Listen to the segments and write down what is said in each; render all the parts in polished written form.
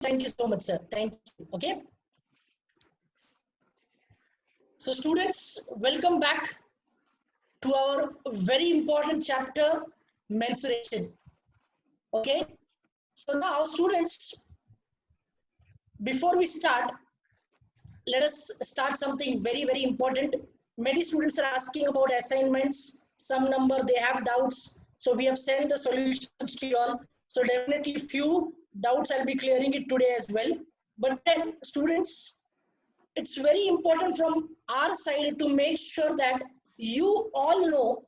Thank you so much, sir. Thank you. Okay. So students, welcome back to our very important chapter, mensuration. Okay. So now students, before we start, let us start something very, very important. Many students are asking about assignments, some number, they have doubts. So we have sent the solutions to you all. So definitely few doubts I'll be clearing it today as well. But then students, it's very important from our side to make sure that you all know,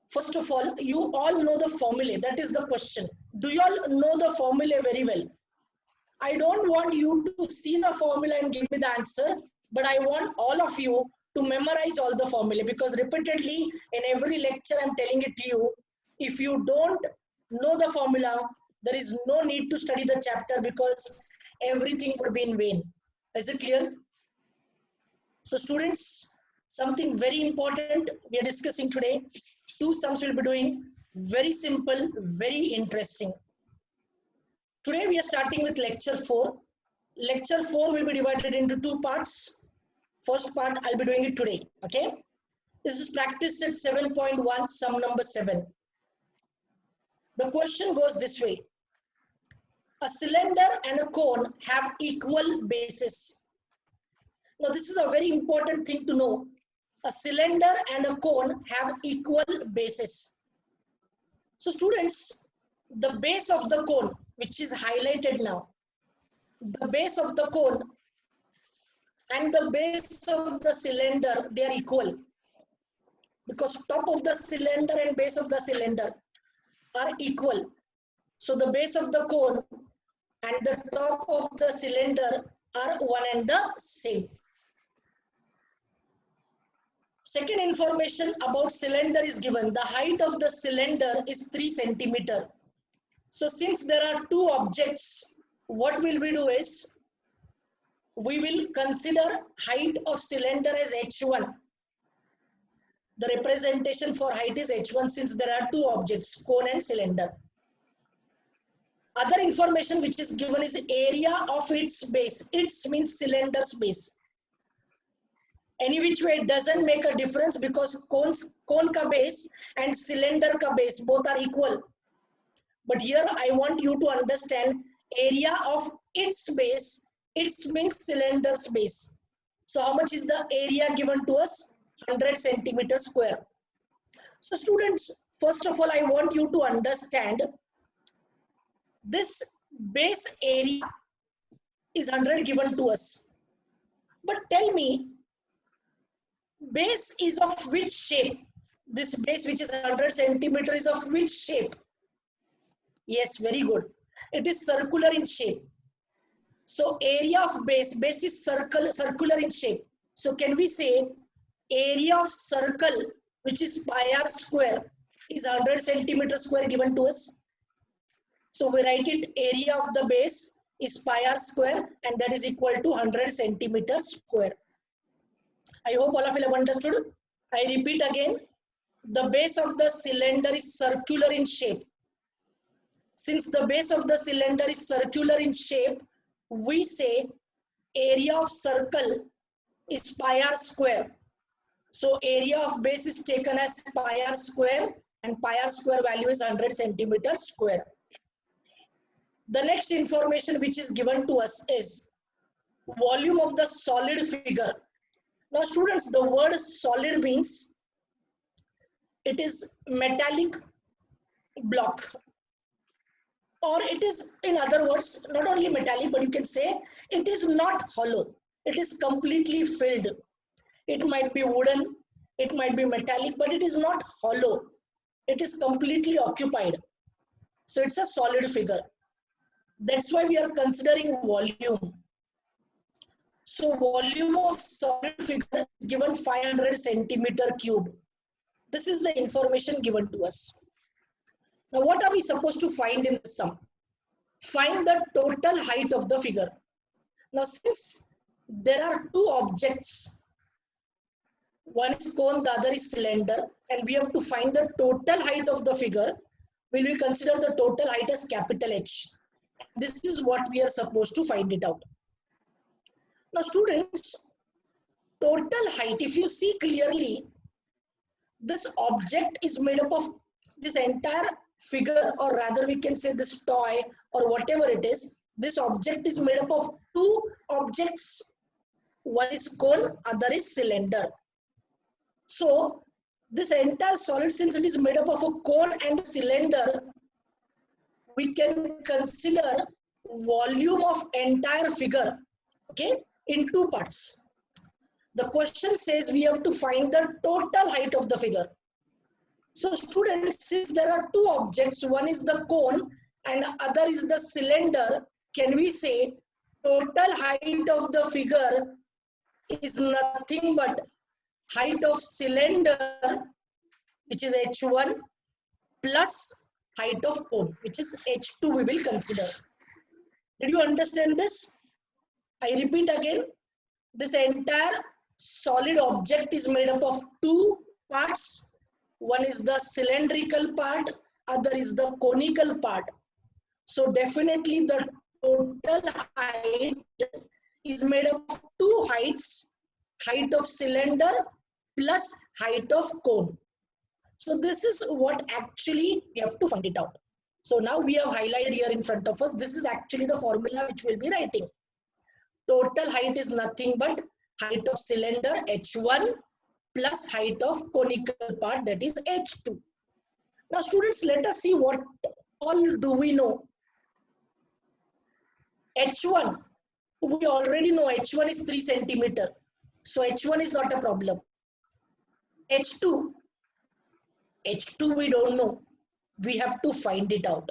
first of all, you all know the formula. That is the question. Do you all know the formula very well? I don't want you to see the formula and give me the answer, but I want all of you to memorize all the formula, because repeatedly in every lecture I'm telling it to you, if you don't know the formula, there is no need to study the chapter because everything would be in vain. Is it clear? So students, something very important we are discussing today. Two sums we'll be doing. Very simple, very interesting. Today we are starting with lecture 4. Lecture 4 will be divided into two parts. First part I'll be doing it today. Okay. This is practice set 7.1, sum number 7. The question goes this way. A cylinder and a cone have equal bases. Now this is a very important thing to know. A cylinder and a cone have equal bases. So students, the base of the cone, which is highlighted now, the base of the cone and the base of the cylinder, they are equal. Because top of the cylinder and base of the cylinder are equal. So the base of the cone and the top of the cylinder are one and the same. Second information about cylinder is given. The height of the cylinder is 3 centimeter. So since there are two objects, what will we do is, we will consider height of cylinder as h1. The representation for height is h1 since there are two objects, cone and cylinder. Other information which is given is area of its base. Its means cylinder's base. Any which way it doesn't make a difference because cone ka base and cylinder ka base both are equal. But here I want you to understand area of its base. Its means cylinder's base. So how much is the area given to us? 100 centimeter square. So students, first of all, I want you to understand this base area is 100 given to us. But tell me, base is of which shape? This base which is 100 centimeter is of which shape? Yes, very good. It is circular in shape. So area of base is circular in shape. So can we say area of circle, which is pi r square, is 100 centimeter square given to us? So we write it, area of the base is pi r square and that is equal to 100 centimeter square. I hope all of you have understood. I repeat again, the base of the cylinder is circular in shape. Since the base of the cylinder is circular in shape, we say area of circle is pi r square. So area of base is taken as pi r square and pi r square value is 100 centimeter square. The next information which is given to us is volume of the solid figure. Now students, the word solid means it is metallic block, or it is, in other words, not only metallic, but you can say it is not hollow. It is completely filled. It might be wooden, it might be metallic, but it is not hollow. It is completely occupied. So it's a solid figure. That's why we are considering volume. So volume of solid figure is given 500 centimeter cube. This is the information given to us. Now what are we supposed to find in the sum? Find the total height of the figure. Now since there are two objects, one is cone, the other is cylinder, and we have to find the total height of the figure, we will consider the total height as capital H. this is what we are supposed to find it out. Now students, total height, if you see clearly, this object is made up of this entire figure, or rather we can say this toy or whatever it is. This object is made up of two objects. One is cone, other is cylinder. So this entire solid, since it is made up of a cone and a cylinder, we can consider volume of entire figure, okay, in two parts. The question says we have to find the total height of the figure. So students, since there are two objects, one is the cone and other is the cylinder, can we say total height of the figure is nothing but height of cylinder, which is h1, plus height of cone, which is h2 we will consider. Did you understand this? I repeat again, this entire solid object is made up of two parts. One is the cylindrical part, other is the conical part. So definitely the total height is made up of two heights, height of cylinder plus height of cone. So this is what actually we have to find it out. So now we have highlighted here in front of us. This is actually the formula which we'll be writing. Total height is nothing but height of cylinder h1 plus height of conical part, that is h2. Now students, let us see what all do we know. h1, we already know h1 is 3 centimeter. So h1 is not a problem. h2 we don't know. We have to find it out.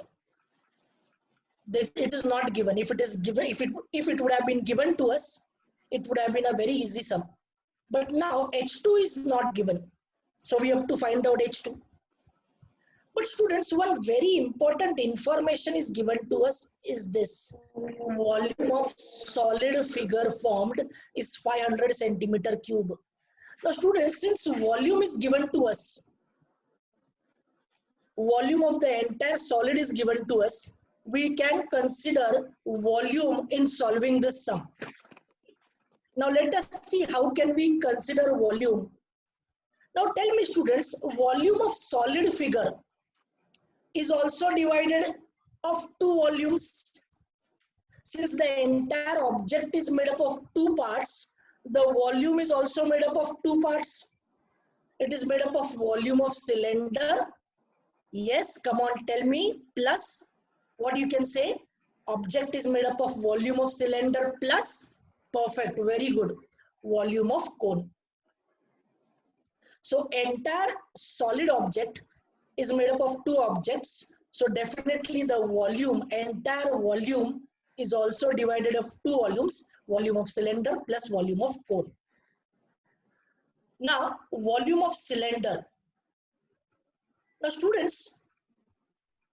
That it is not given. If it is given, if it would have been given to us, it would have been a very easy sum. But now h2 is not given. So we have to find out h2. But students, one very important information is given to us is this. Volume of solid figure formed is 500 centimeter cube. Now students, since volume is given to us, volume of the entire solid is given to us, we can consider volume in solving this sum. Now let us see how can we consider volume. Now tell me students, volume of solid figure is also divided of two volumes. Since the entire object is made up of two parts, the volume is also made up of two parts. It is made up of volume of cylinder. Yes, come on, tell me, plus what you can say, object is made up of volume of cylinder plus, perfect, very good, volume of cone. So entire solid object is made up of two objects. So definitely the volume, entire volume is also divided of two volumes, volume of cylinder plus volume of cone. Now, volume of cylinder. Now students,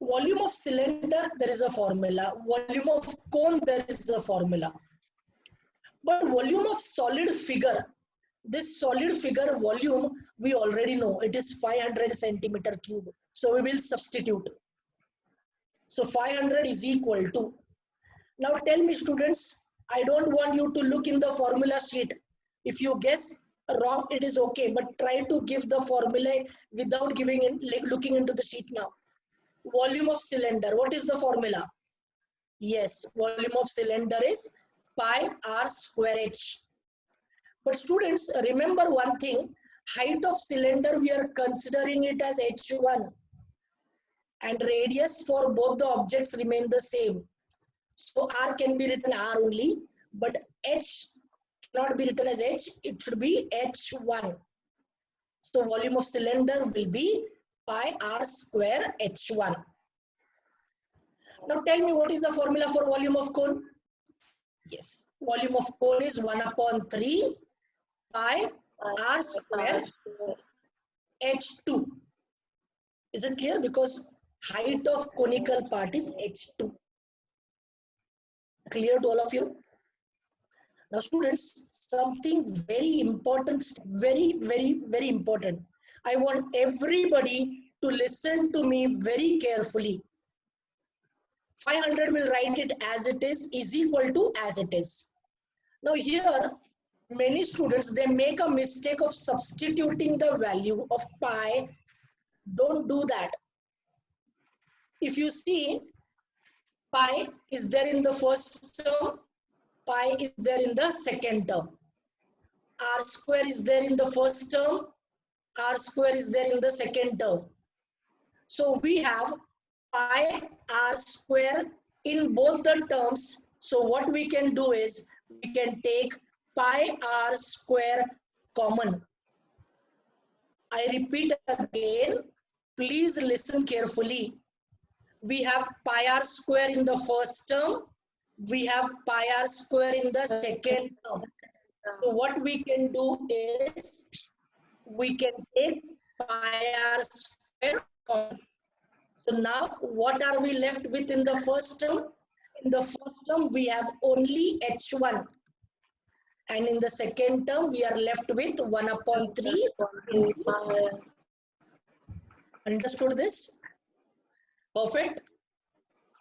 volume of cylinder, there is a formula. Volume of cone, there is a formula. But volume of solid figure, this solid figure volume, we already know it is 500 centimeter cube. So we will substitute. So 500 is equal to. Now tell me students, I don't want you to look in the formula sheet. If you guess wrong, it is okay. But try to give the formula without giving in, like looking into the sheet now. Volume of cylinder, what is the formula? Yes, volume of cylinder is pi r square h. But students, remember one thing, height of cylinder, we are considering it as h1. And radius for both the objects remain the same. So r can be written r only, but h cannot be written as h, it should be h1. So volume of cylinder will be pi r square h1. Now tell me, what is the formula for volume of cone? Yes, volume of cone is 1 upon 3 pi r square h2. Is it clear? Because height of conical part is h2. Clear to all of you? Now students, something very important, very important. I want everybody to listen to me very carefully. 500 will write it as it is equal to as it is. Now here, many students, they make a mistake of substituting the value of pi. Don't do that. If you see, pi is there in the first term, pi is there in the second term. R square is there in the first term, R square is there in the second term. So we have pi R square in both the terms. So what we can do is, we can take pi R square common. I repeat again, please listen carefully. We have pi R square in the first term, we have pi R square in the second term. So what we can do is, we can take pi R square common. So now what are we left with in the first term? In the first term we have only h1, and in the second term we are left with 1 upon 3. Understood this? Perfect.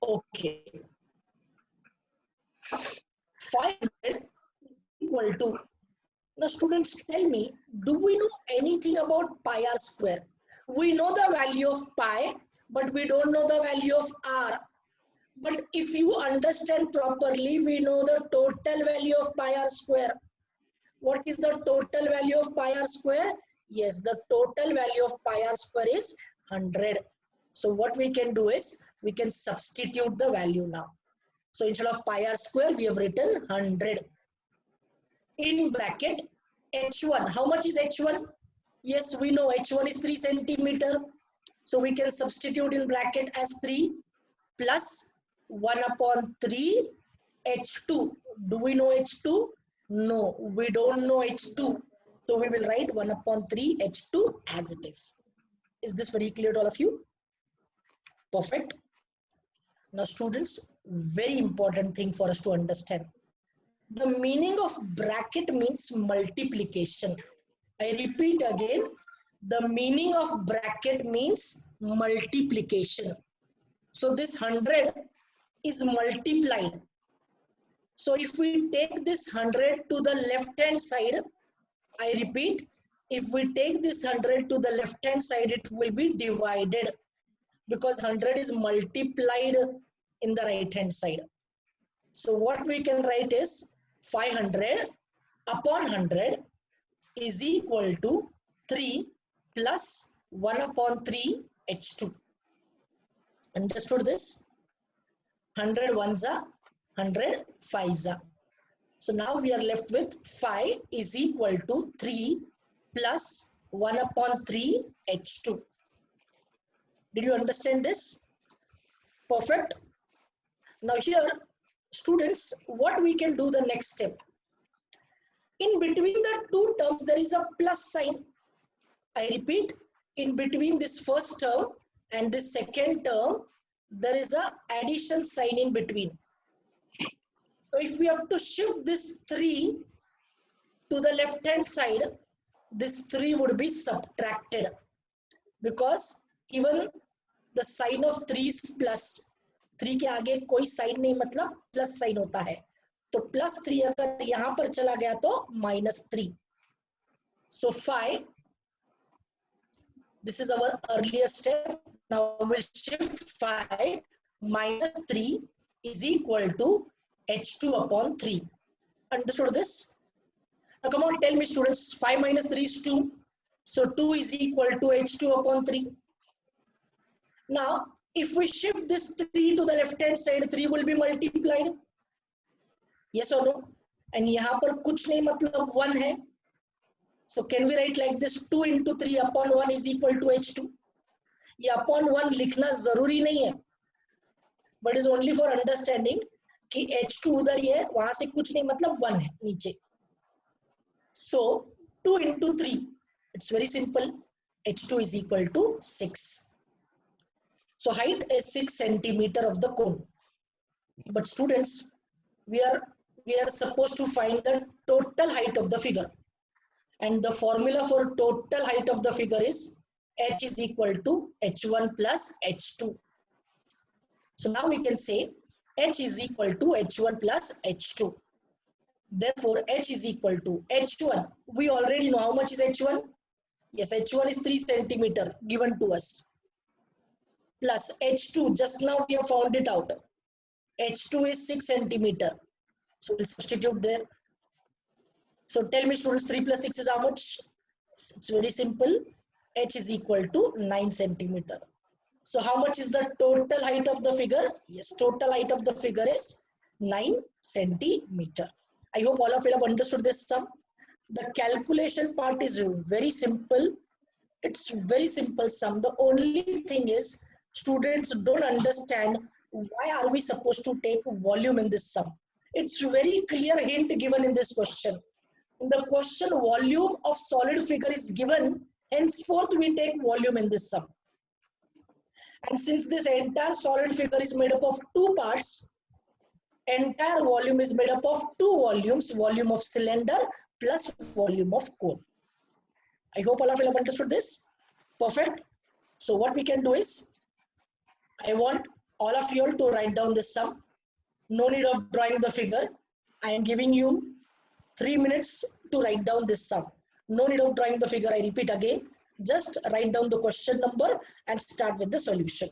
Okay. 500 equal to, now students, tell me, do we know anything about pi r square? We know the value of pi, but we don't know the value of r. But if you understand properly, we know the total value of pi r square. What is the total value of pi r square? Yes, the total value of pi r square is 100. So what we can do is, we can substitute the value now. So instead of pi r square, we have written 100. In bracket, h1. How much is h1? Yes, we know h1 is 3 centimeter. So we can substitute in bracket as 3 plus 1 upon 3 h2. Do we know h2? No, we don't know h2. So we will write 1 upon 3 h2 as it is. Is this very clear to all of you? Perfect. Now students, very important thing for us to understand. The meaning of bracket means multiplication. I repeat again, the meaning of bracket means multiplication. So this 100 is multiplied. So if we take this 100 to the left hand side, I repeat, if we take this 100 to the left hand side, it will be divided, because 100 is multiplied in the right hand side. So what we can write is, 500 upon 100 is equal to 3 plus 1 upon 3 h2. Understood this? 100 ones are 100 5s are. So now we are left with 5 is equal to 3 plus 1 upon 3 h2. Did you understand this? Perfect. Now here, students, what we can do the next step. In between the two terms, there is a plus sign. I repeat, in between this first term and this second term, there is a addition sign in between. So if we have to shift this 3 to the left hand side, this 3 would be subtracted, because even the sign of 3 is plus. 3 के आगे कोई sign नहीं, मतलब plus sign होता है. तो plus 3 अगर यहां पर चला गया तो -3. So 5, this is our earlier step. Now we'll shift 5 minus 3 is equal to h2 upon 3. Understood this? Now come on, tell me students, 5 minus 3 is 2. So 2 is equal to h2 upon 3. Now if we shift this 3 to the left hand side, 3 will be multiplied. Yes or no? And यहाँ पर कुछ नहीं, मतलब 1 है. So can we write like this, 2 into 3 upon 1 is equal to h2. ये upon 1 लिखना जरूरी नहीं है, but is only for understanding कि h2 उधर ही है, वहां से कुछ नहीं, मतलब 1 है नीचे. So 2 into 3, it's very simple. h2 is equal to 6. So height is 6 centimeter of the cone. But students, we are supposed to find the total height of the figure. And the formula for total height of the figure is h is equal to h1 plus h2. So now we can say H is equal to H1 plus H2. Therefore, H is equal to H1. We already know how much is H1. Yes, H1 is 3 centimeter given to us. Plus H2, just now we have found it out. H2 is 6 centimeter. So we'll substitute there. So tell me students, 3 plus 6 is how much? It's very simple. H is equal to 9 centimeter. So how much is the total height of the figure? Yes, total height of the figure is 9 centimeter. I hope all of you have understood this sum. The calculation part is very simple. It's very simple sum. The only thing is students don't understand why are we supposed to take volume in this sum. It's very clear hint given in this question. In the question, volume of solid figure is given. Henceforth, we take volume in this sum. And since this entire solid figure is made up of two parts, entire volume is made up of two volumes, volume of cylinder plus volume of cone. I hope all of you have understood this. Perfect. So what we can do is, I want all of you all to write down this sum. No need of drawing the figure. I am giving you 3 minutes to write down this sum. No need of drawing the figure. I repeat again. Just write down the question number and start with the solution.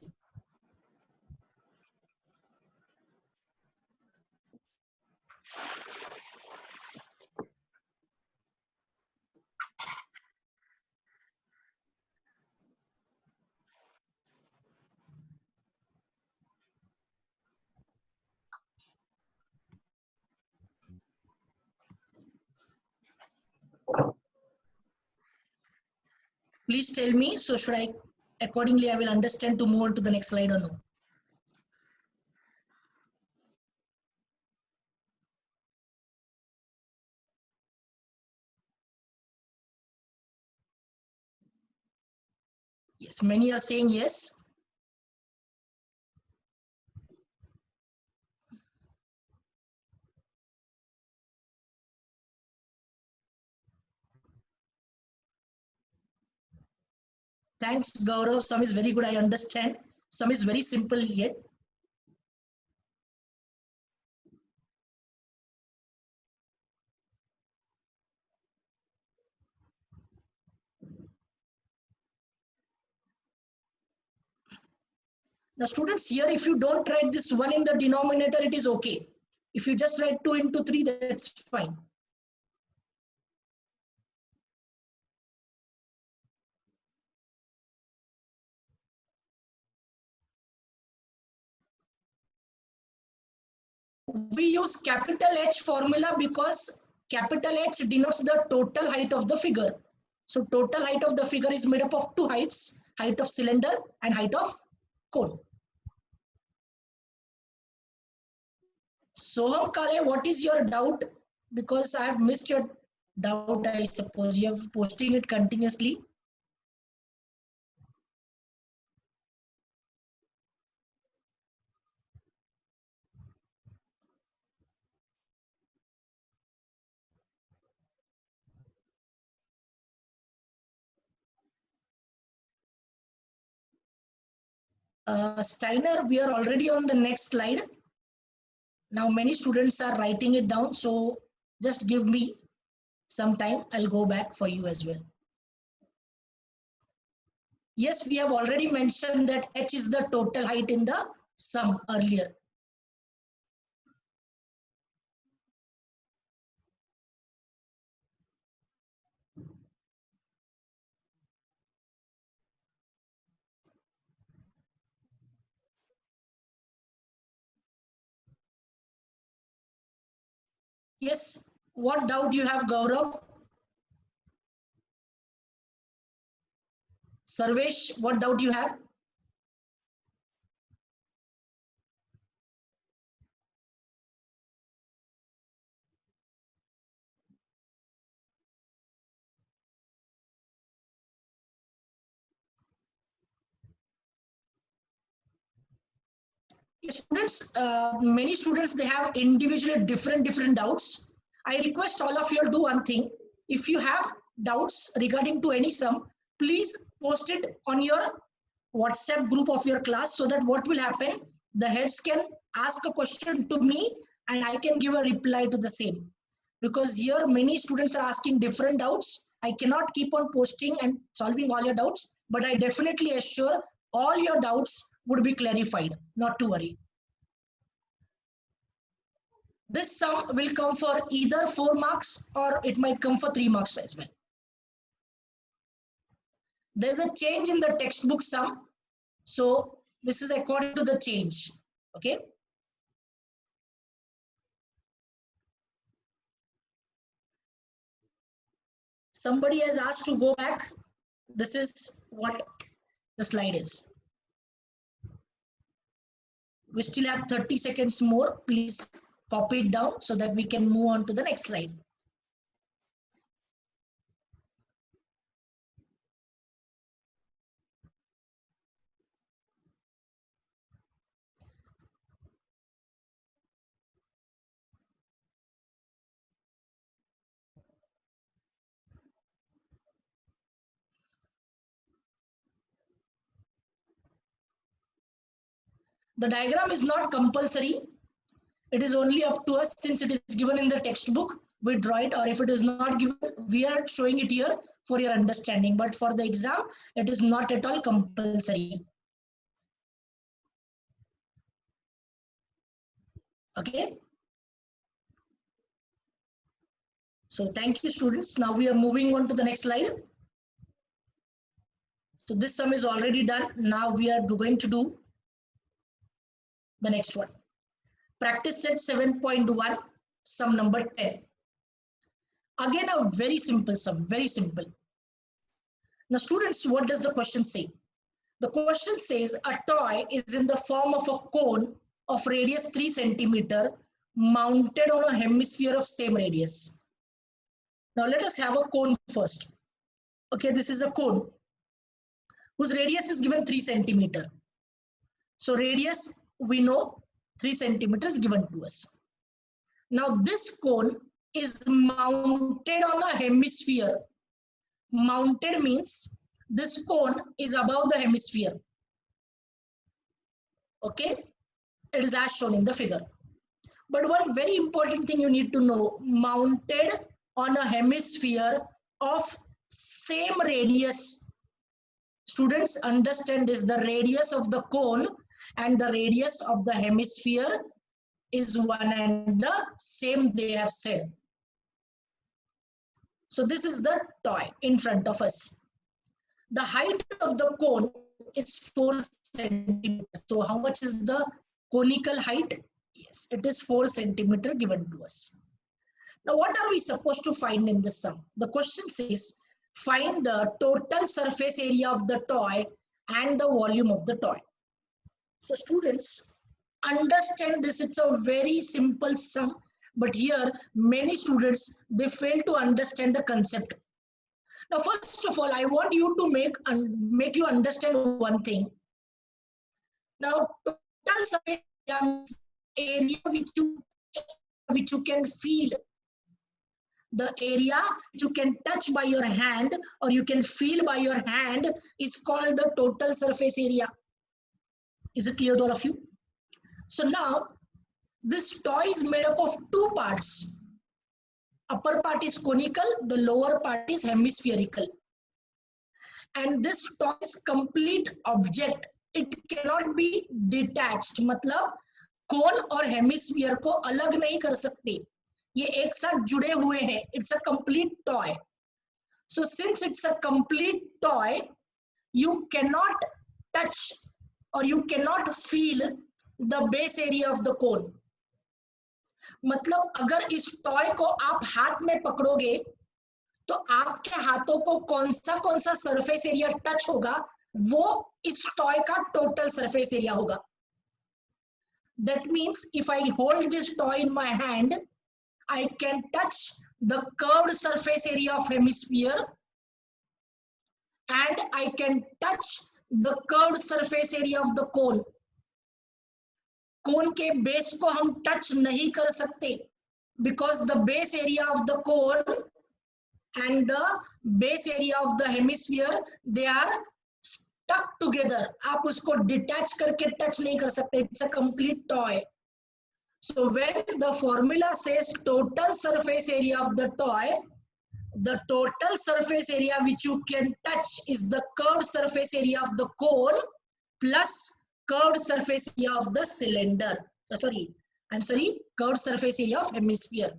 Please tell me, so should I, accordingly I will understand to move on to the next slide or no? Yes, many are saying yes. Thanks, Gaurav. Some is very good, I understand. Some is very simple yet. Now students, here if you don't write this 1 in the denominator, it is okay. If you just write 2 into 3, that's fine. We use capital H formula because capital H denotes the total height of the figure. So total height of the figure is made up of two heights, height of cylinder and height of cone. Soham Kale, what is your doubt? Because I have missed your doubt, I suppose. You have posting it continuously. Steiner, we are already on the next slide. Now many students are writing it down, so just give me some time. I'll go back for you as well. Yes, we have already mentioned that H is the total height in the sum earlier. Yes, what doubt you have, Gaurav? Sarvesh, what doubt you have? Students, many students, they have individually different doubts. I request all of you to do one thing. If you have doubts regarding to any sum, please post it on your WhatsApp group of your class, so that what will happen, The heads can ask a question to me and I can give a reply to the same. Because here many students are asking different doubts. I cannot keep on posting and solving all your doubts, but I definitely assure all your doubts would be clarified, not to worry. This sum will come for either 4 marks or it might come for 3 marks as well. There's a change in the textbook sum. So this is according to the change. Okay. Somebody has asked to go back. This is what the slide is. We still have 30 seconds more. Please copy it down so that we can move on to the next slide. The diagram is not compulsory. It is only up to us since it is given in the textbook. We draw it, or if it is not given, we are showing it here for your understanding. But for the exam, it is not at all compulsory. Okay. So thank you, students. Now we are moving on to the next slide. So this sum is already done. Now we are going to do the next one. Practice set 7.1, sum number 10. Again, a very simple sum, very simple. Now, students, what does the question say? The question says a toy is in the form of a cone of radius 3 centimeter mounted on a hemisphere of same radius. Now, let us have a cone first. Okay, this is a cone whose radius is given 3 centimeter. So, radius, we know 3 centimeters given to us. Now this cone is mounted on a hemisphere. Mounted means this cone is above the hemisphere. Okay, it is as shown in the figure. But one very important thing you need to know, mounted on a hemisphere of same radius. Students, understand this, the radius of the cone and the radius of the hemisphere is one and the same, they have said. So this is the toy in front of us. The height of the cone is 4 centimeters. So how much is the conical height? Yes, it is 4 centimeters given to us. Now what are we supposed to find in this sum? The question says, find the total surface area of the toy and the volume of the toy. So students, understand this, it's a very simple sum, but here many students, they fail to understand the concept. Now first of all, I want you to make you understand one thing. Now total surface area which you can feel. The area you can touch by your hand or you can feel by your hand is called the total surface area. Is it clear to all of you? So now this toy is made up of 2 parts. Upper part is conical, the lower part is hemispherical. And this toy is complete object. It cannot be detached. मतलब कोन और hemisphere को अलग नहीं कर सकते. ये एक साथ जुड़े हुए हैं. It's a complete toy. So since it's a complete toy, you cannot touch or you cannot feel the base area of the cone. मतलब अगर इस टॉय को आप हाथ में पकड़ोगे तो आपके हाथों को कौन सा सरफेस एरिया टच होगा वो इस टॉय का टोटल सरफेस एरिया होगा. That means if I hold this toy in my hand, I can touch the curved surface area of hemisphere and I can touch the curved surface area of the cone. कोन के base को हम touch नहीं कर सकते because the base area of the cone and the base area of the hemisphere, they are stuck together. आप उसको detach करके touch नहीं कर सकते. It's a complete toy. So when the formula says total surface area of the toy, the total surface area which you can touch is the curved surface area of the cone plus curved surface area of the cylinder. Curved surface area of hemisphere.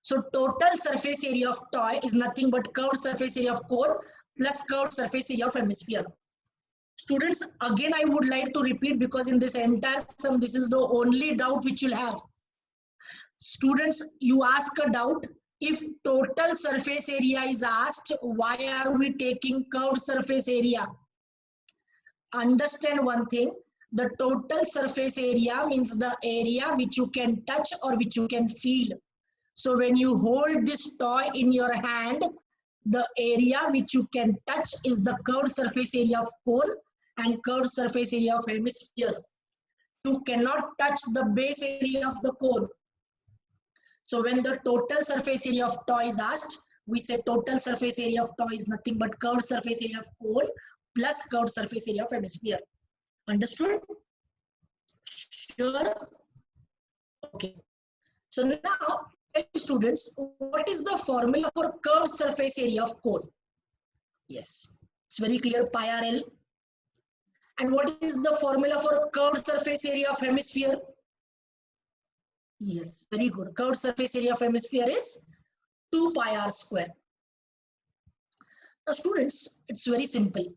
So total surface area of toy is nothing but curved surface area of cone plus curved surface area of hemisphere. Students, again I would like to repeat, because in this entire sum, this is the only doubt which you'll have. Students, you ask a doubt, if total surface area is asked, why are we taking curved surface area? Understand one thing, the total surface area means the area which you can touch or which you can feel. So when you hold this toy in your hand, the area which you can touch is the curved surface area of cone and curved surface area of hemisphere. You cannot touch the base area of the cone. So when the total surface area of toy is asked, we say total surface area of toy is nothing but curved surface area of cone plus curved surface area of hemisphere. Understood? Sure? Okay. So now, students, what is the formula for curved surface area of cone? Yes, it's very clear, pi r L. And what is the formula for curved surface area of hemisphere? Yes, very good. Curved surface area of hemisphere is 2 pi r square. Now students, it's very simple.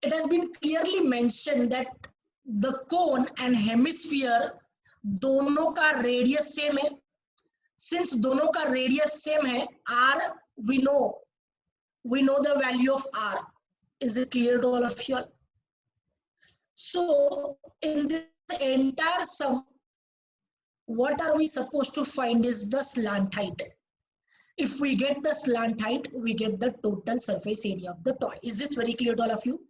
It has been clearly mentioned that the cone and hemisphere, दोनों का radius same है. Since दोनों का radius same है, r we know the value of r. Is it clear to all of you? So in this entire sum, what are we supposed to find is the slant height. If we get the slant height, we get the total surface area of the toy. Is this very clear to all of you?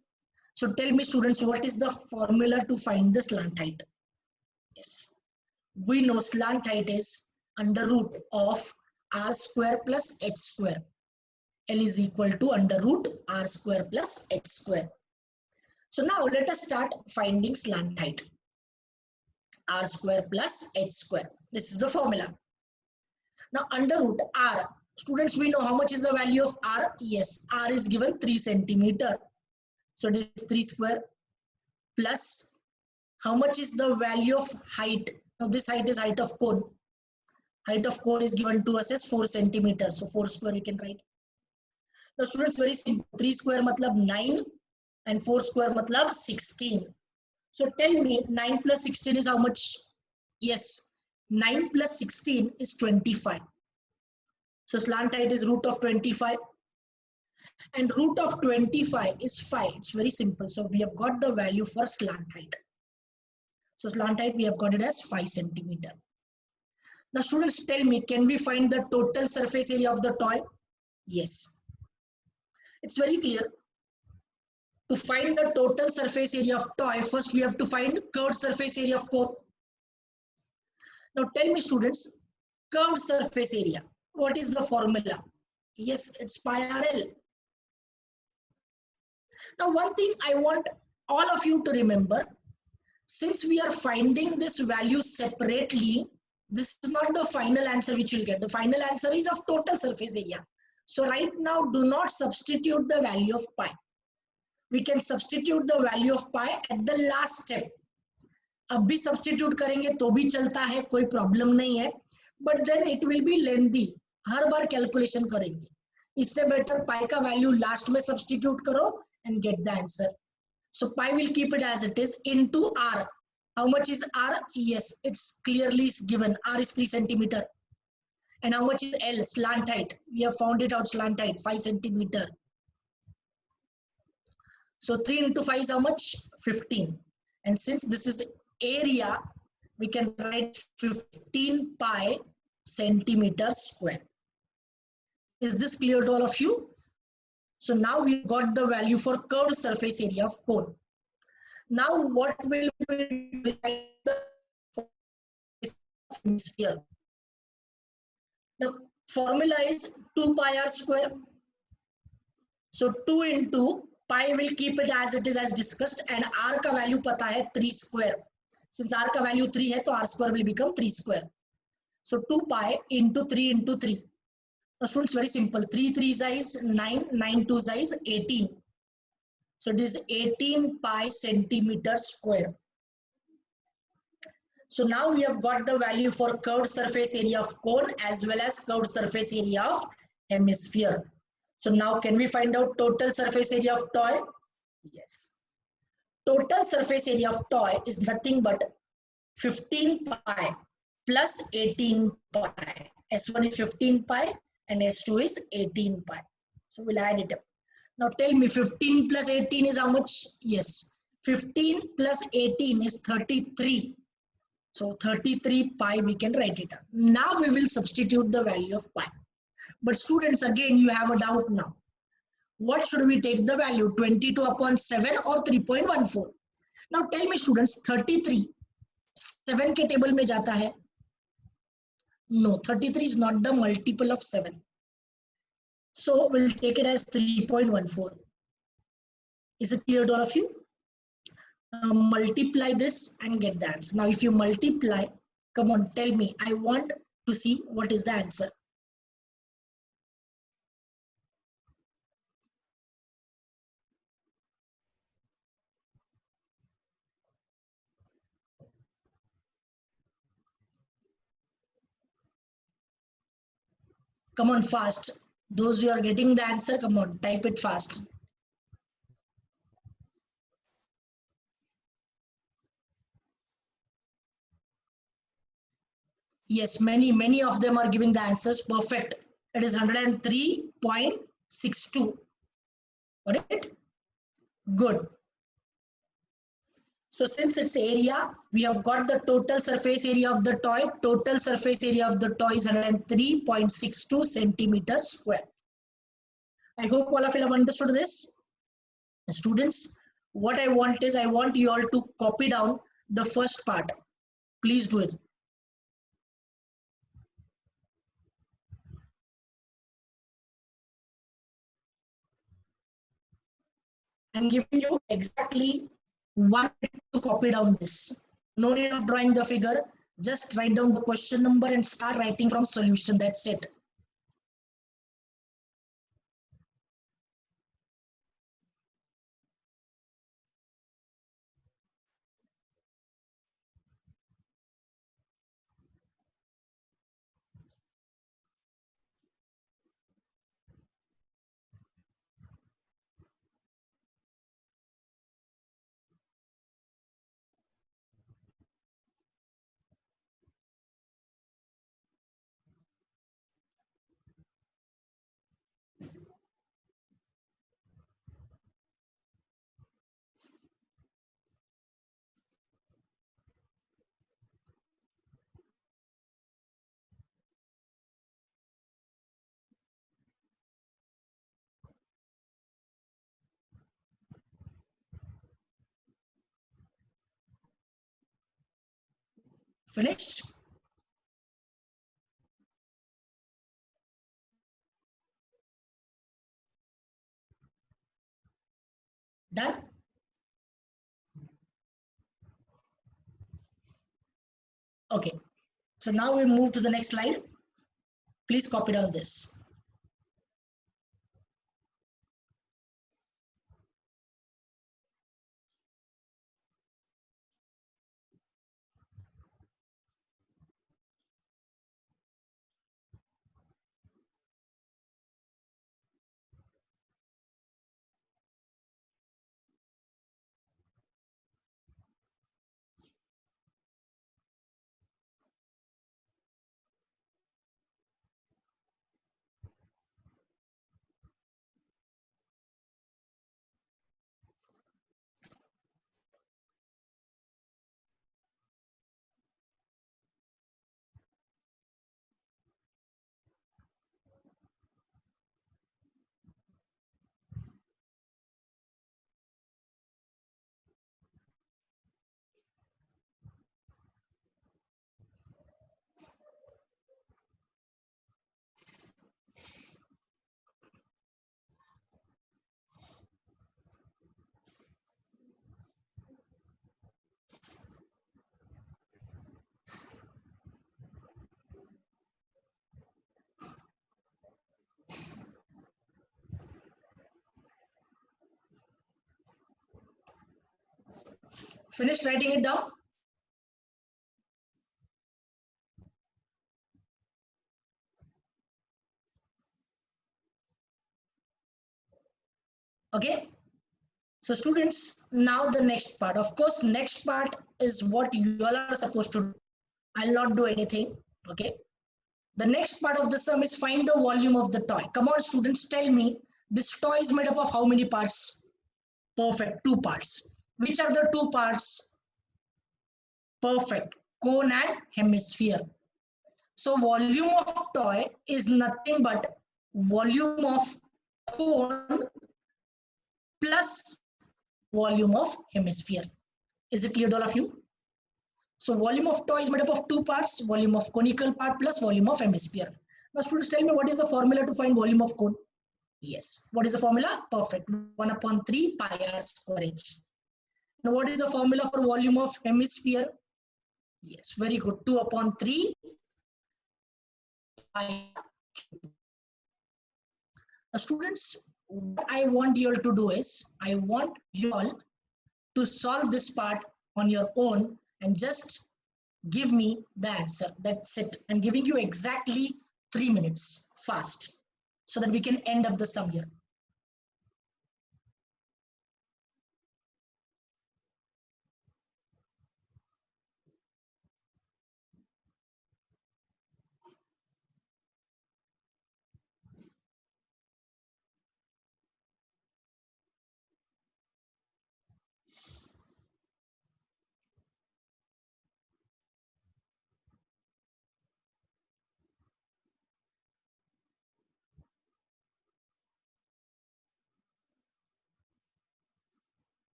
So tell me students, what is the formula to find the slant height? Yes, we know slant height is under root of r square plus h square. L is equal to under root r square plus h square. So now let us start finding slant height. R square plus h square. This is the formula. Now under root r, students, we know how much is the value of r. Yes, r is given 3 centimeter. So it is 3 square plus how much is the value of height. Now this height is height of cone. Height of cone is given to us as 4 centimeters. So 4 square we can write. Now students, very simple. 3 square matlab 9 and 4 square matlab 16. So tell me 9 plus 16 is how much? Yes, 9 plus 16 is 25. So slant height is root of 25. And root of 25 is 5. It's very simple. So we have got the value for slant height. So slant height we have got it as 5 centimeter. Now students, tell me, can we find the total surface area of the toy? Yes. It's very clear. To find the total surface area of toy, first we have to find curved surface area of cone. Now tell me students, curved surface area, what is the formula? Yes, it's pi r L. Now one thing I want all of you to remember, since we are finding this value separately, this is not the final answer which you'll get. The final answer is of total surface area. So right now, do not substitute the value of pi. We can substitute the value of pi at the last step. अब भी substitute करेंगे तो भी चलता है, कोई problem नहीं है. But then it will be lengthy. Her bar calculation करेंगे. इससे better pi का value last में substitute करो and get the answer. So pi will keep it as it is into r. How much is r? Yes, it's clearly given. R is 3 centimeter. And how much is L? Slant height. We have found it out, slant height, 5 centimeter. So 3 into 5 is how much? 15. And since this is area, we can write 15 pi centimeter square. Is this clear to all of you? So now we got the value for curved surface area of cone. Now what will we do? The sphere. The formula is 2 pi r square. So 2 into pi will keep it as it is as discussed, and r का value पता है 3 square. Since r का value 3 है तो r square will become 3 square. So 2 pi into 3 into 3. Now students, very simple. 3 3 is 9, 9 2 is 18. So it is 18 pi centimeter square. So now we have got the value for curved surface area of cone as well as curved surface area of hemisphere. So now can we find out total surface area of toy? Yes. Total surface area of toy is nothing but 15 pi plus 18 pi. S1 is 15 pi and S2 is 18 pi. So we'll add it up. Now tell me, 15 plus 18 is how much? Yes. 15 plus 18 is 33. So 33 pi, we can write it down. Now we will substitute the value of pi. But students, again, you have a doubt now. What should we take the value? 22 upon 7 or 3.14? Now tell me students, 33 7 के table में जाता है? No, 33 is not the multiple of 7. So we'll take it as 3.14. Is it clear to all of you? Multiply this and get the answer. Now if you multiply, come on, tell me. I want to see what is the answer. Come on, fast. Those who are getting the answer, come on, type it fast. Yes, many of them are giving the answers. Perfect. It is 103.62. Got it? Good. So since it's area, we have got the total surface area of the toy. Total surface area of the toy is 103.62 centimeters square. I hope all of you have understood this. Students, what I want is, I want you all to copy down the first part. Please do it. I'm giving you exactly 1 minute to copy down this. No need of drawing the figure. Just write down the question number and start writing from solution. That's it. Finish? Done? Okay. So now we move to the next slide. Please copy down this. Finish writing it down? Okay. So students, now the next part. Of course, next part is what you all are supposed to do. I'll not do anything. Okay. The next part of the sum is find the volume of the toy. Come on, students, tell me this toy is made up of how many parts? Perfect, 2 parts. Which are the 2 parts? Perfect, cone and hemisphere. So volume of toy is nothing but volume of cone plus volume of hemisphere. Is it clear to all of you? So volume of toy is made up of 2 parts, volume of conical part plus volume of hemisphere. Now students, tell me what is the formula to find volume of cone? Yes. What is the formula? Perfect. 1 upon 3 pi r square h. Now what is the formula for volume of hemisphere? Yes, very good. 2 upon 3 pi. Now students, what I want you all to do is, I want you all to solve this part on your own and just give me the answer. That's it. I'm giving you exactly 3 minutes fast so that we can end up the sum here.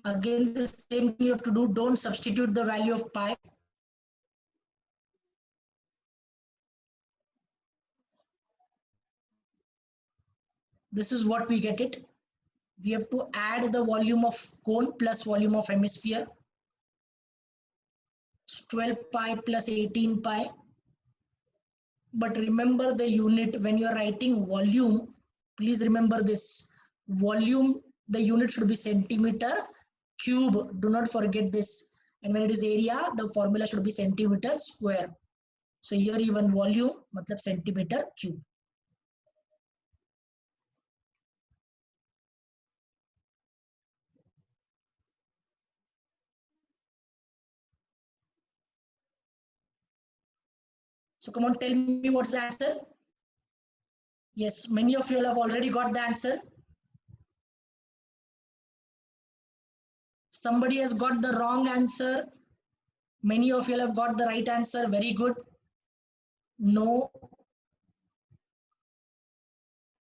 Again, the same thing you have to do. Don't substitute the value of pi. This is what we get it. We have to add the volume of cone plus volume of hemisphere. It's 12 pi plus 18 pi. But remember the unit when you're writing volume. Please remember this. Volume, the unit should be centimeter cube. Do not forget this. And when it is area, the formula should be centimeter square. So here even volume, matlab centimeter cube. So come on, tell me what's the answer. Yes, many of you have already got the answer. Somebody has got the wrong answer. Many of you have got the right answer. Very good. No.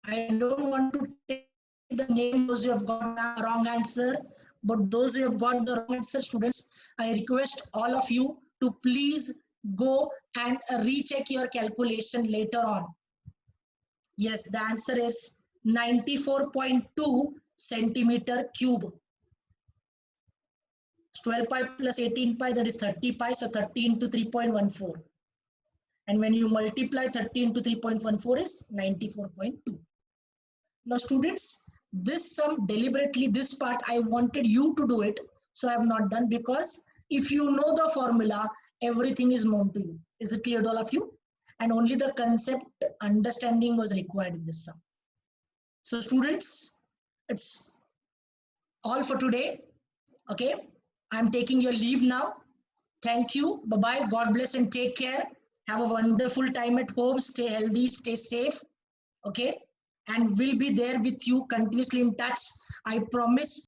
I don't want to take the name those who have got the wrong answer, but those who have got the wrong answer, students, I request all of you to please go and recheck your calculation later on. Yes, the answer is 94.2 centimeter cube. 12 pi plus 18 pi, that is 30 pi, so 30 into 3.14. And when you multiply 30 into 3.14 is 94.2. Now students, this sum deliberately, this part I wanted you to do it, so I have not done, because if you know the formula, everything is known to you. Is it clear to all of you? And only the concept understanding was required in this sum. So students, it's all for today. Okay, I'm taking your leave now. Thank you. Bye-bye. God bless and take care. Have a wonderful time at home. Stay healthy, stay safe. Okay, and we'll be there with you continuously in touch. I promise